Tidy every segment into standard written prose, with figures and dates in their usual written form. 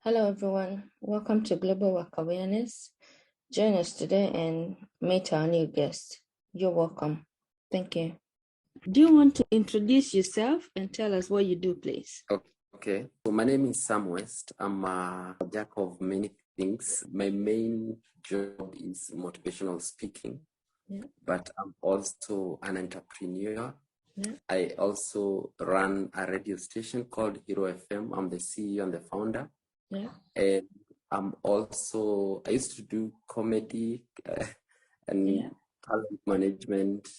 Hello, everyone. Welcome to Global Work Awareness. Join us today and meet our new guest. You're welcome. Thank you. Do you want to introduce yourself and tell us what you do, please? Okay. So my name is Sam West. I'm a jack of many things. My main job is motivational speaking, but I'm also an entrepreneur. I also run a radio station called Hero FM. I'm the CEO and the founder. And I used to do comedy and talent management.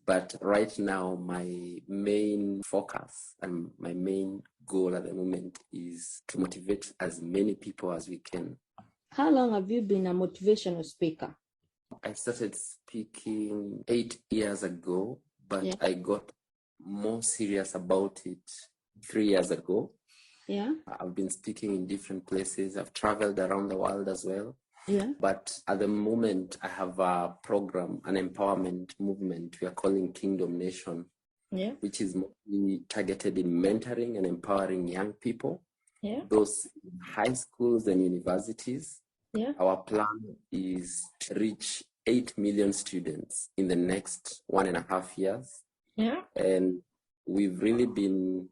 But right now, my main focus and my main goal at the moment is to motivate as many people as we can. How long have you been a motivational speaker? I started speaking 8 years ago, but I got more serious about it 3 years ago. I've been speaking in different places. I've traveled around the world as well. But at the moment, I have a program, an empowerment movement we are calling Kingdom Nation, which is mostly targeted in mentoring and empowering young people, those in high schools and universities. Our plan is to reach 8 million students in the next 1.5 years. And we've really been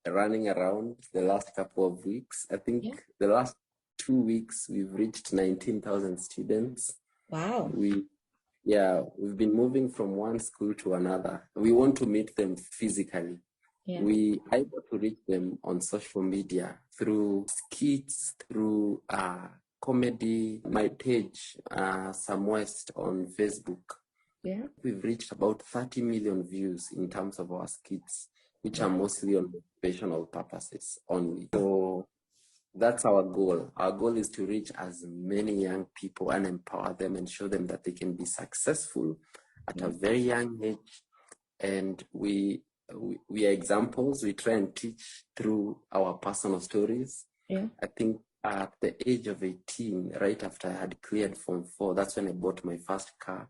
running around the last couple of weeks. I think the last 2 weeks we've reached 19,000 students. Wow. We've been moving from one school to another. We want to meet them physically. We are able to reach them on social media through skits, through comedy. My page, Sam West on Facebook. We've reached about 30 million views in terms of our skits, which are mostly on motivational purposes only. So that's our goal. Our goal is to reach as many young people and empower them and show them that they can be successful at a very young age. And we are examples. We try and teach through our personal stories. I think at the age of 18, right after I had cleared Form 4, that's when I bought my first car.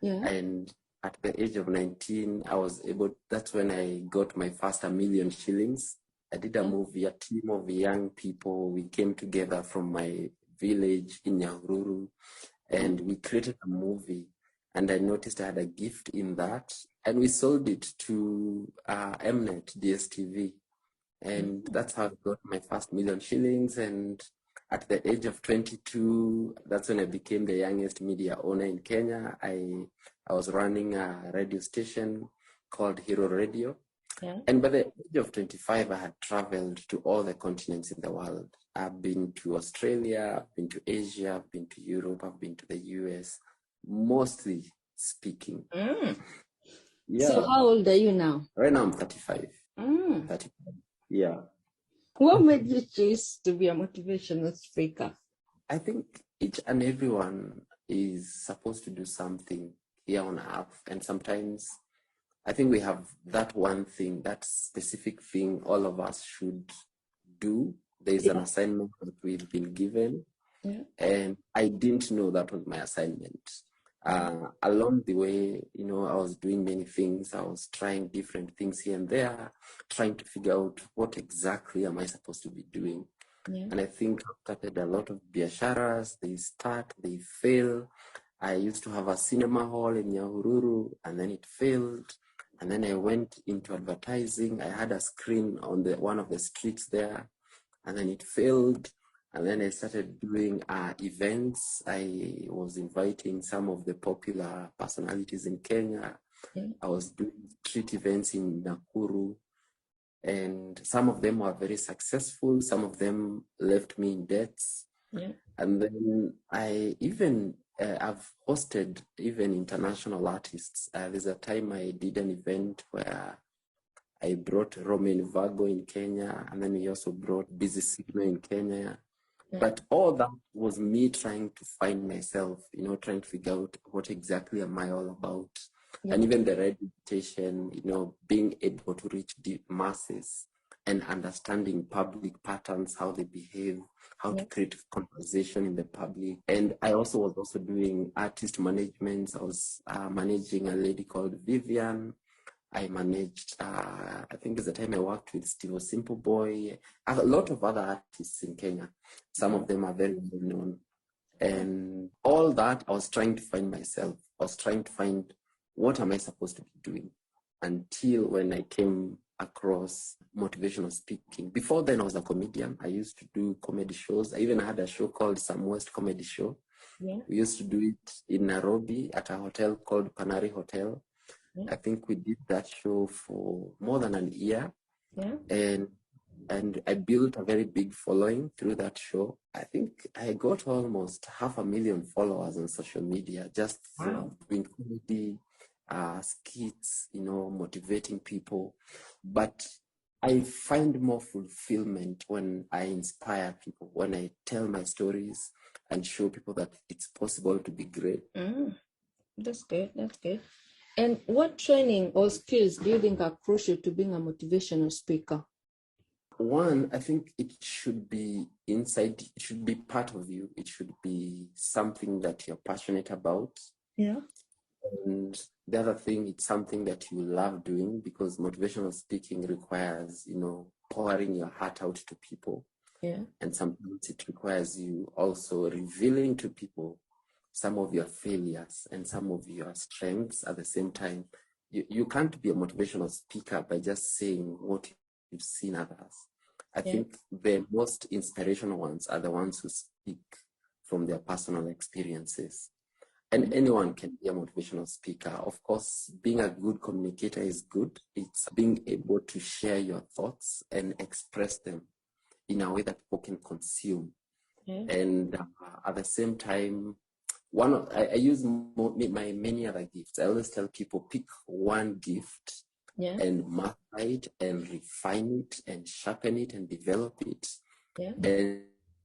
And at the age of 19, that's when I got my first 1 million shillings. I did a movie, a team of young people. We came together from my village in Nyahururu, and we created a movie. And I noticed I had a gift in that. And we sold it to Mnet, DSTV. And that's how I got my first 1 million shillings. And at the age of 22, that's when I became the youngest media owner in Kenya. I was running a radio station called Hero Radio. And by the age of 25, I had traveled to all the continents in the world. I've been to Australia, I've been to Asia, I've been to Europe, I've been to the US, mostly speaking. So how old are you now? Right now I'm 35. 35. Yeah. What made you choose to be a motivational speaker? I think each and everyone is supposed to do something here on earth. And sometimes I think we have that one thing, that specific thing all of us should do. There's an assignment that we've been given. And I didn't know that was my assignment. Along the way, I was doing many things. I was trying different things here and there, trying to figure out what exactly am I supposed to be doing. And I think I've started a lot of biasharas. They start, they fail. I used to have a cinema hall in Nyahururu, and then it failed. And then I went into advertising. I had a screen on one of the streets there, and then it failed. And then I started doing events. I was inviting some of the popular personalities in Kenya. I was doing street events in Nakuru. And some of them were very successful. Some of them left me in debts. And then I've hosted even international artists. There's a time I did an event where I brought Romain Vago in Kenya, and then we also brought Busy Signal in Kenya. But all that was me trying to find myself, trying to figure out what exactly am I all about. And even the radio station, being able to reach deep masses and understanding public patterns, how they behave, how to create conversation in the public. And I was also doing artist management. I was managing a lady called Vivian. I managed, I think it's the time I worked with Steve Simple Boy, a lot of other artists in Kenya. Some of them are very well known. And all that, I was trying to find myself. I was trying to find, what am I supposed to be doing? Until when I came across motivational speaking. Before then, I was a comedian. I used to do comedy shows. I even had a show called Some West Comedy Show. Yeah. We used to do it in Nairobi at a hotel called Canary Hotel. Yeah. I think we did that show for more than a year. Yeah. And I built a very big following through that show. I think I got almost 500,000 followers on social media just for doing comedy, skits, motivating people. But I find more fulfillment when I inspire people, when I tell my stories and show people that it's possible to be great. That's good. That's good. And what training or skills do you think are crucial to being a motivational speaker? One, I think it should be inside, it should be part of you. It should be something that you're passionate about. Yeah. And the other thing, it's something that you love doing, because motivational speaking requires, pouring your heart out to people. Yeah. And sometimes it requires you also revealing to people some of your failures and some of your strengths at the same time. You can't be a motivational speaker by just saying what you've seen others. I think the most inspirational ones are the ones who speak from their personal experiences. And anyone can be a motivational speaker. Of course, being a good communicator is good. It's being able to share your thoughts and express them in a way that people can consume. And at the same time, I use my many other gifts. I always tell people, pick one gift and master it and refine it and sharpen it and develop it.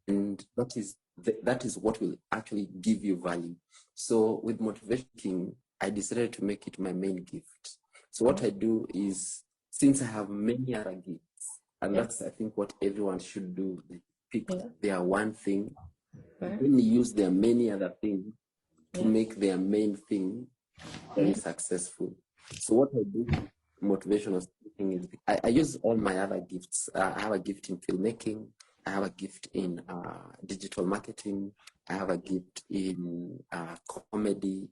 And that is what will actually give you value. So with motivation, I decided to make it my main gift. So what I do is, since I have many other gifts, and that's, I think, what everyone should do, they pick their one thing, then use their many other things to make their main thing very successful. So what I do with motivational speaking is I use all my other gifts. I have a gift in filmmaking. I have a gift in digital marketing. I have a gift in comedy.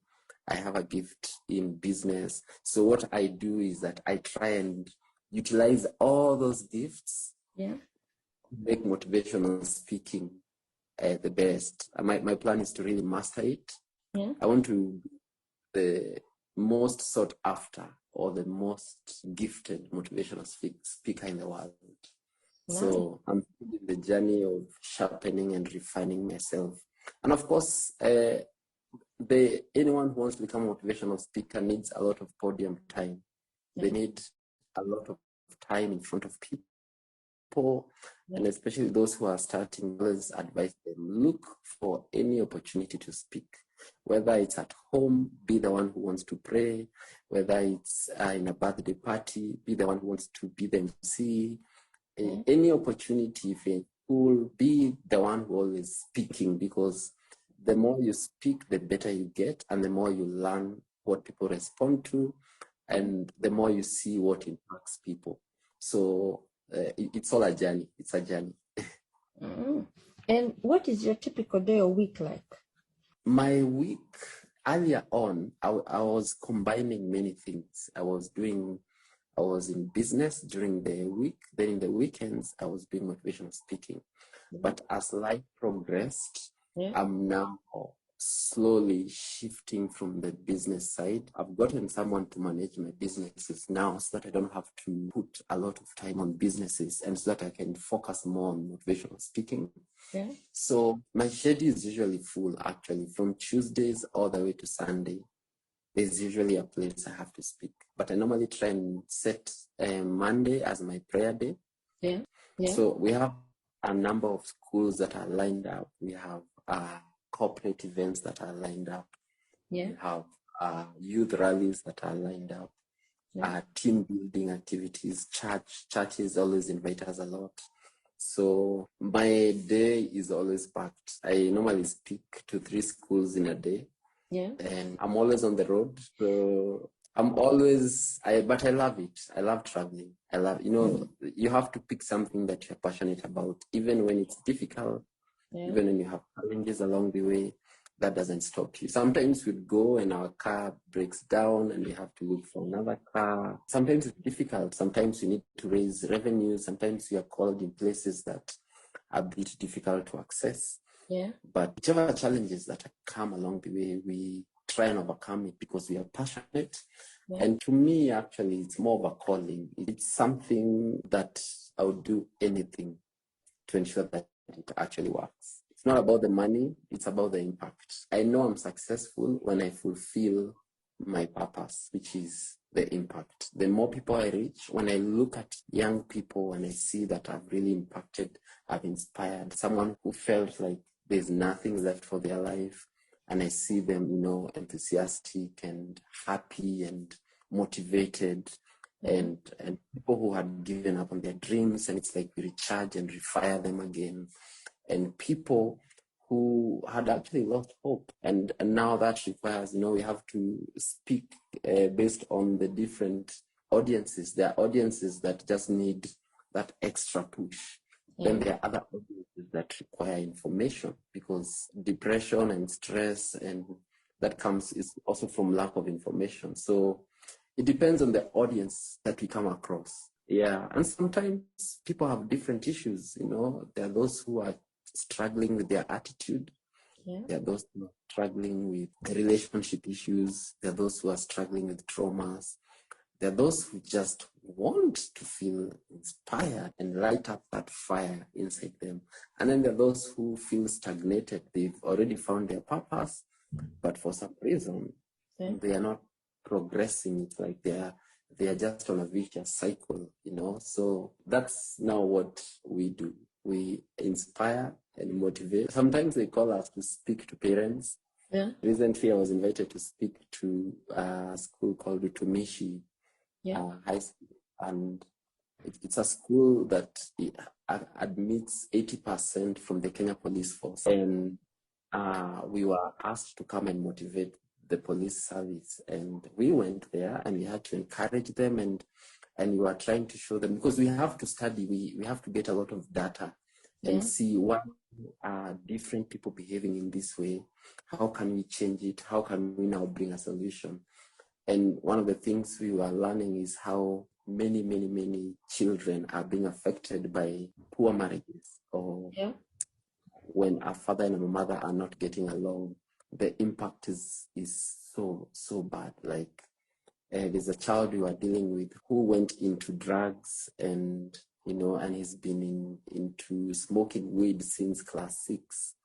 I have a gift in business. So what I do is that I try and utilize all those gifts to make motivational speaking the best. My plan is to really master it. I want to be the most sought after or the most gifted motivational speaker in the world. So I'm in the journey of sharpening and refining myself. And of course, anyone who wants to become a motivational speaker needs a lot of podium time. They need a lot of time in front of people. And especially those who are starting, let's advise them, look for any opportunity to speak. Whether it's at home, be the one who wants to pray. Whether it's in a birthday party, be the one who wants to be the MC. Any opportunity, if you're in school, be the one who always speaking, because the more you speak, the better you get, and the more you learn what people respond to, and the more you see what impacts people. So it's all a journey. It's a journey. And what is your typical day or week like? My week, earlier on, I was combining many things. I was in business during the week. Then in the weekends, I was doing motivational speaking. But as life progressed, I'm now slowly shifting from the business side. I've gotten someone to manage my businesses now, so that I don't have to put a lot of time on businesses, and so that I can focus more on motivational speaking. So my schedule is usually full, actually, from Tuesdays all the way to Sunday. There's usually a place I have to speak. But I normally try and set Monday as my prayer day. So we have a number of schools that are lined up. We have corporate events that are lined up. We have youth rallies that are lined up. Team building activities. Churches always invite us a lot. So my day is always packed. I normally speak to 3 schools in a day. And I'm always on the road. So I'm always, but I love it. I love traveling. I love, you have to pick something that you're passionate about, even when it's difficult, Even when you have challenges along the way, that doesn't stop you. Sometimes we go and our car breaks down and we have to look for another car. Sometimes it's difficult. Sometimes you need to raise revenue. Sometimes you are called in places that are a bit difficult to access. But whichever challenges that come along the way, we try and overcome it because we are passionate. And to me, actually, it's more of a calling. It's something that I would do anything to ensure that it actually works. It's not about the money, it's about the impact. I know I'm successful when I fulfill my purpose, which is the impact. The more people I reach, when I look at young people and I see that I've really impacted, I've inspired someone who felt like there's nothing left for their life, and I see them, enthusiastic and happy and motivated, and people who had given up on their dreams, and it's like we recharge and refire them again, and people who had actually lost hope, and now that requires, we have to speak based on the different audiences. There are audiences that just need that extra push. Then there are other audiences that require information, because depression and stress and that comes is also from lack of information. So it depends on the audience that we come across. And sometimes people have different issues. There are those who are struggling with their attitude. There are those who are struggling with relationship issues. There are those who are struggling with traumas. There are those who just want to feel inspired and light up that fire inside them. And then there are those who feel stagnated. They've already found their purpose, but for some reason, they are not progressing. It's like they are just on a vicious cycle, So that's now what we do. We inspire and motivate. Sometimes they call us to speak to parents. Recently, I was invited to speak to a school called Utumishi High School, and it's a school that admits 80% from the Kenya Police Force, and we were asked to come and motivate the police service, and we went there and we had to encourage them, and we were trying to show them, because we have to study, we have to get a lot of data and see why are different people behaving in this way, how can we change it, how can we now bring a solution. And one of the things we were learning is how many children are being affected by poor marriages, or when a father and a mother are not getting along. The impact is so bad. Like there's a child we are dealing with who went into drugs, and and he's been into smoking weed since class 6.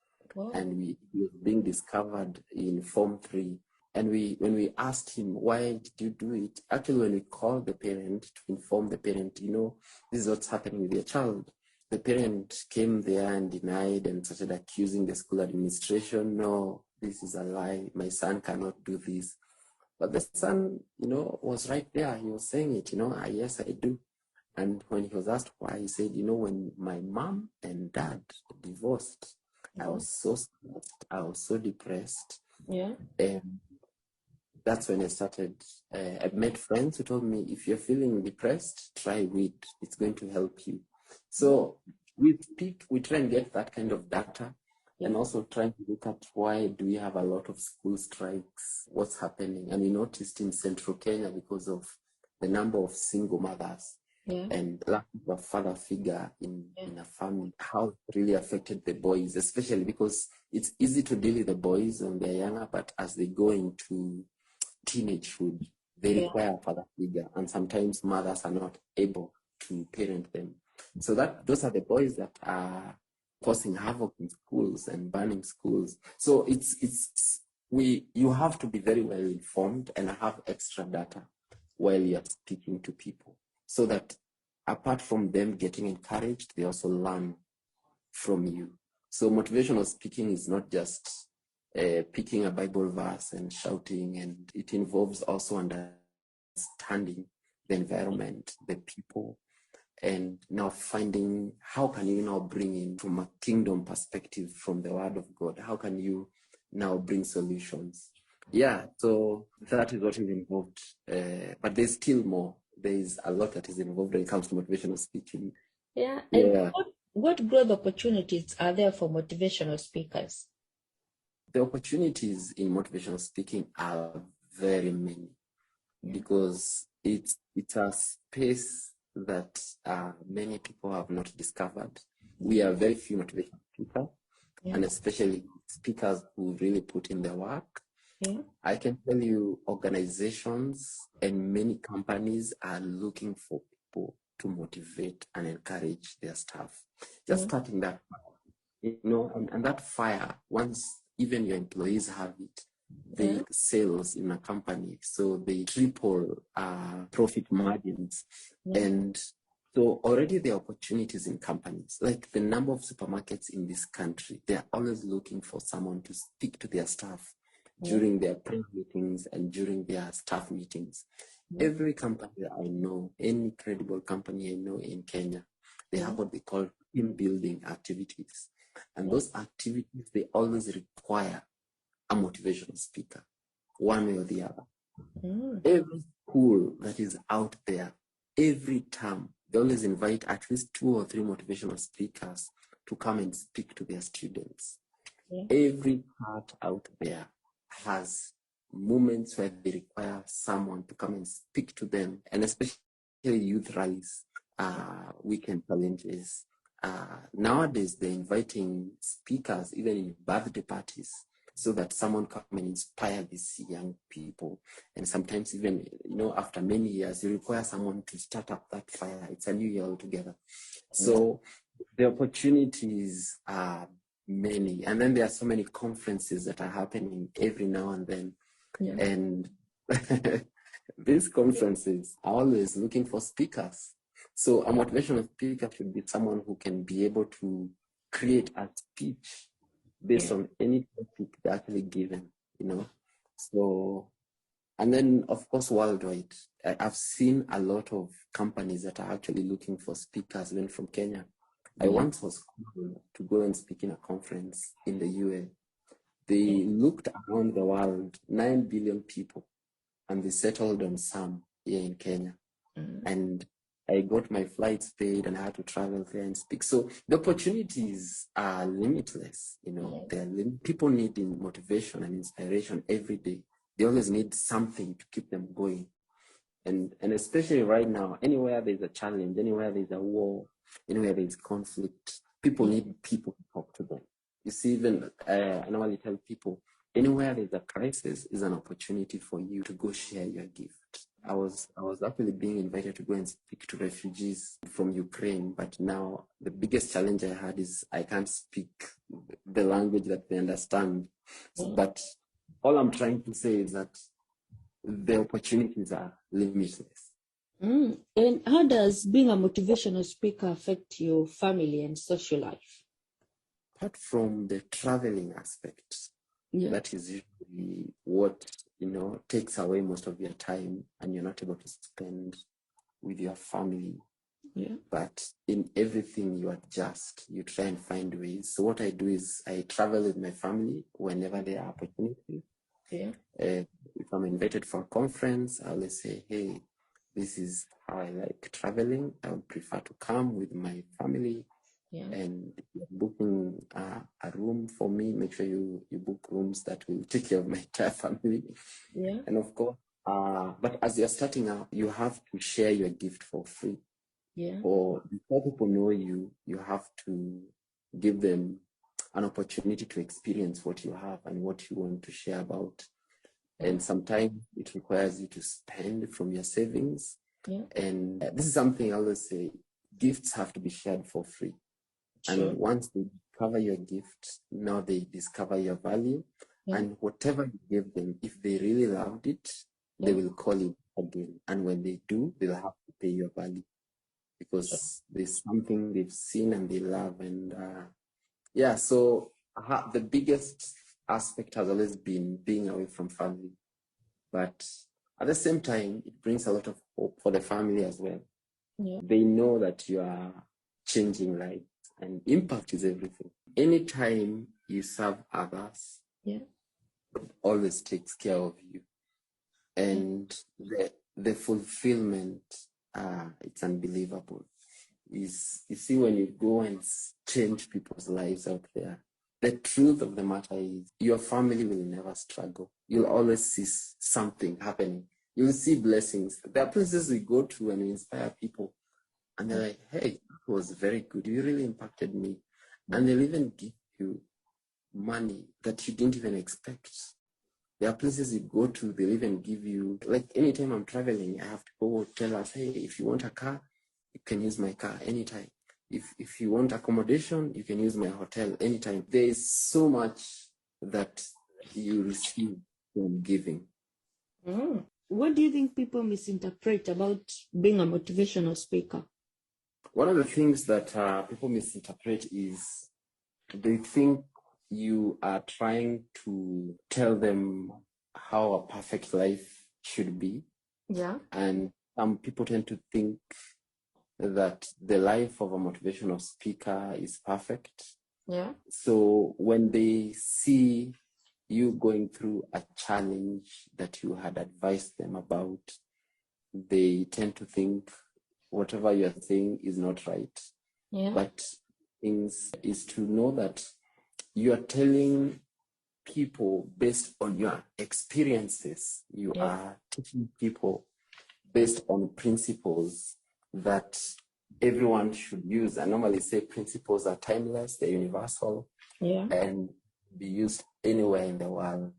And he was being discovered in Form 3. And when we asked him, why did you do it? Actually, when we called the parent to inform the parent, this is what's happening with your child, the parent came there and denied and started accusing the school administration. No, this is a lie. My son cannot do this. But the son, was right there. He was saying it, yes, I do. And when he was asked why, he said, when my mom and dad divorced, I was so stressed, I was so depressed. And that's when I started. I met friends who told me, if you're feeling depressed, try weed. It's going to help you. So we try and get that kind of data, and also trying to look at why do we have a lot of school strikes, what's happening. And we noticed in central Kenya, because of the number of single mothers and lack of a father figure in a family, how it really affected the boys, especially because it's easy to deal with the boys when they're younger, but as they go into teenagehood, they require a father figure, and sometimes mothers are not able to parent them. So those are the boys that are causing havoc in schools and burning schools. So you have to be very well informed and have extra data while you're speaking to people, so that apart from them getting encouraged, they also learn from you. So motivational speaking is not just picking a Bible verse and shouting, and it involves also understanding the environment, the people, and now finding how can you now bring in from a kingdom perspective from the word of God, how can you now bring solutions. So that is what is involved, but there's still more. There is a lot that is involved when it comes to motivational speaking. And What growth opportunities are there for motivational speakers? The opportunities in motivational speaking are very many, because it's a space that many people have not discovered. We are very few motivational speakers, and especially speakers who really put in the work. I can tell you organizations and many companies are looking for people to motivate and encourage their staff. Just starting that, and that fire, once even your employees have it, they sales in a company, so they triple profit margins. And so already there are opportunities in companies, like the number of supermarkets in this country, they're always looking for someone to speak to their staff during their press meetings and during their staff meetings. Every company I know, any credible company I know in Kenya, they have what they call team building activities. And those activities, they always require a motivational speaker, one way or the other. Every school that is out there, every term, they always invite at least 2 or 3 motivational speakers to come and speak to their students. Every part out there has moments where they require someone to come and speak to them, and especially youth rallies, weekend challenges. Nowadays, they're inviting speakers even in birthday parties, so that someone come and inspire these young people. And sometimes even, after many years, you require someone to start up that fire. It's a new year altogether. So the opportunities are many. And then there are so many conferences that are happening every now and then. And these conferences are always looking for speakers. So a motivational speaker should be someone who can be able to create a speech based on any topic they're actually given, So, and then of course, worldwide, I've seen a lot of companies that are actually looking for speakers, even from Kenya. I once was called to go and speak in a conference in the UA. They looked around the world, 9 billion people, and they settled on some here in Kenya. And I got my flights paid and I had to travel there and speak. So the opportunities are limitless. People need motivation and inspiration every day. They always need something to keep them going. And especially right now, anywhere there's a challenge, anywhere there's a war, anywhere there's conflict, people need people to talk to them. You see, even I normally tell people, anywhere there's a crisis is an opportunity for you to go share your gift. I was actually being invited to go and speak to refugees from Ukraine, but now the biggest challenge I had is I can't speak the language that they understand. But all I'm trying to say is that the opportunities are limitless. And how does being a motivational speaker affect your family and social life? Apart from the traveling aspect, that is usually what takes away most of your time, and you're not able to spend with your family. But in everything you adjust, you try and find ways. So what I do is I travel with my family whenever there are opportunities. If I'm invited for a conference, I'll always say, hey, this is how I like traveling. I would prefer to come with my family. And booking a room for me, make sure you book rooms that will take care of my entire family. And of course, but as you're starting out, you have to share your gift for free. Or before people know you, you have to give them an opportunity to experience what you have and what you want to share about. And sometimes it requires you to spend from your savings. And this is something I always say, gifts have to be shared for free. And once they discover your gift, now they discover your value. And whatever you give them, if they really loved it, they will call you again. And when they do, they'll have to pay your value, because there's something they've seen and they love. And so the biggest aspect has always been being away from family. But at the same time, it brings a lot of hope for the family as well. They know that you are changing lives, and impact is everything. Anytime you serve others, it always takes care of you. And the fulfillment, it's unbelievable. is, you see, when you go and change people's lives out there, the truth of the matter is your family will never struggle. You'll always see something happening. You'll see blessings. There are places we go to and we inspire people, and they're like, hey, it was very good. You really impacted me. And they'll even give you money that you didn't even expect. There are places you go to, they'll even give you, like anytime I'm traveling, I have to go tell us, hey, if you want a car, you can use my car anytime. If you want accommodation, you can use my hotel anytime. There is so much that you receive from giving. What do you think people misinterpret about being a motivational speaker? One of the things that people misinterpret is they think you are trying to tell them how a perfect life should be. Yeah. And some people tend to think that the life of a motivational speaker is perfect. Yeah. So when they see you going through a challenge that you had advised them about, they tend to think whatever you're saying is not right. Yeah. But things is to know that you are telling people based on your experiences. You are teaching people based on principles that everyone should use. I normally say principles are timeless, they're universal, and be used anywhere in the world.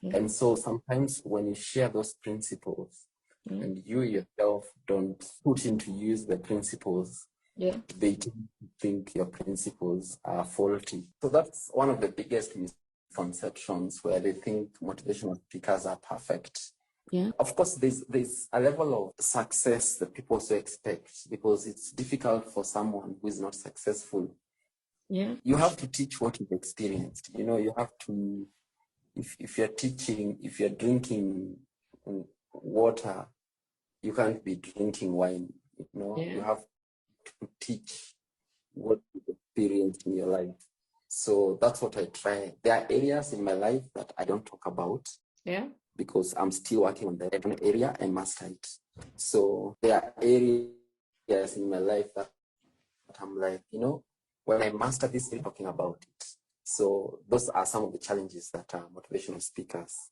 And so sometimes when you share those principles and you yourself don't put into use the principles, they tend to think your principles are faulty. So that's one of the biggest misconceptions, where they think motivational speakers are perfect. Yeah. Of course, there's a level of success that people also expect, because it's difficult for someone who is not successful. Yeah. You have to teach what you've experienced. You know, you have to, if you're teaching, if you're drinking water, you can't be drinking wine. You know, you have to teach what you've experienced in your life. So that's what I try. There are areas in my life that I don't talk about. Yeah. Because I'm still working on the area and master it. So there are areas in my life that I'm like, you know, when I master this, I'm talking about it. So those are some of the challenges that motivational speakers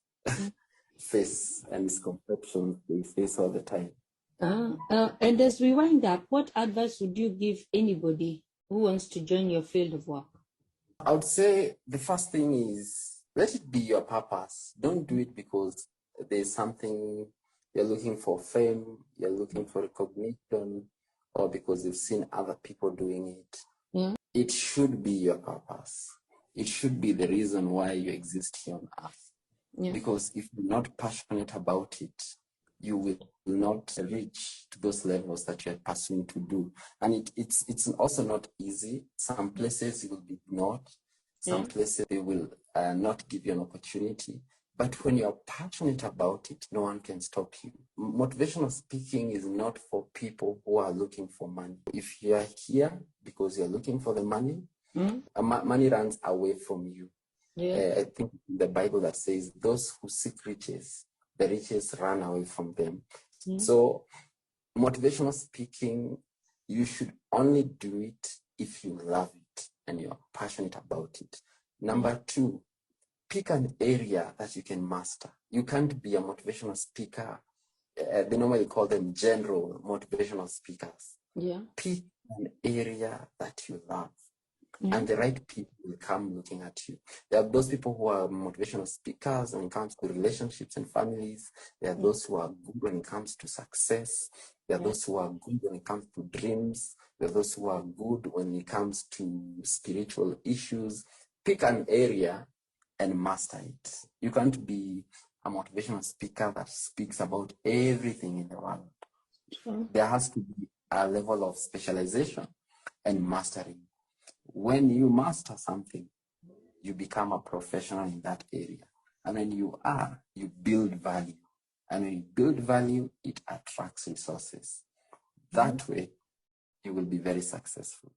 face, and misconceptions they face all the time. And as we wind up, what advice would you give anybody who wants to join your field of work? I would say the first thing is, let it be your purpose. Don't do it because there's something you're looking for, fame, you're looking for recognition, or because you've seen other people doing it. Yeah. It should be your purpose. It should be the reason why you exist here on earth. Yeah. Because if you're not passionate about it, you will not reach to those levels that you're pursuing to do. And it's also not easy. Some places you will be ignored. Some places they will not give you an opportunity. But when you're passionate about it, no one can stop you. Motivational speaking is not for people who are looking for money. If you're here because you're looking for the money, money runs away from you. Yeah. I think the Bible that says those who seek riches, the riches run away from them. So motivational speaking, you should only do it if you love it and you're passionate about it. Number two, pick an area that you can master. You can't be a motivational speaker. They normally call them general motivational speakers. Yeah. Pick an area that you love. And the right people will come looking at you. There are those people who are motivational speakers when it comes to relationships and families. There are those who are good when it comes to success. There are those who are good when it comes to dreams. There are those who are good when it comes to spiritual issues. Pick an area and master it. You can't be a motivational speaker that speaks about everything in the world. There has to be a level of specialization and mastery. When you master something, you become a professional in that area. And when you build value. And when you build value, it attracts resources. That way, you will be very successful.